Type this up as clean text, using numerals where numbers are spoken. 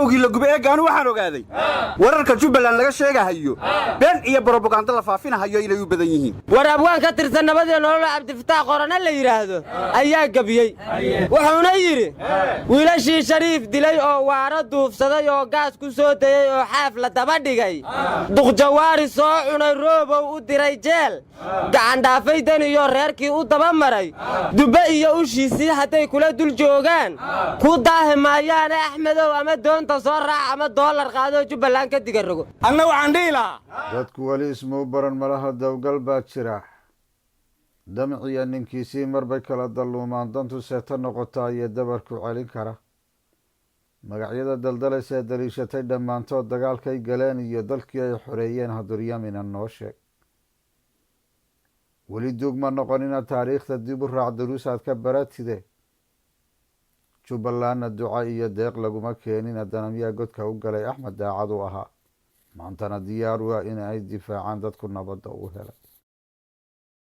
awgii la gubay eegaan waxaan ogaaday wararka Jubbaland laga sheegahayo been iyo propaganda la faafinahayo inay u badan yihiin war abwaan ka tirsan nabadii nolol Cabdifataax Qorane la yiraahdo ayaa gabiyay wuxuuna yiri wiilashii Shariif dilay oo waara duufsaday oo gaas ku soo dayay oo xaaf la daba dhigay duq jawaari soo cunay roobow u diray jeel gacan dhaafay dan iyo reerkii u daba maray duba iyo ushiisii haday kula dul joogaan ku daahimayaan Axmedow ama doonta soo raac ama dollar qaado Jubbaland ka diga rogo anna waxaan dhiilaa dadku wali ismu baran malaha dawgal baa jira damciya ninkiisii marbay kala dalluumaan dantu seeta noqotaa iyo dabarku celin kara magacyada daldalaysa daliishatay dhammaantood dagaalkay galeen iyo dalkii ay xoreeyeen haduryamina noo sheeg weli duugma noqonina taariikhda dib u raac duruusaad ka baratide Jubbalandna duca iyo deeq laguma keenin haddana miyaa godka u galay Axmed daacad u ahaa maantana diyaar waa in ay difaacaan dadku nabadda u helay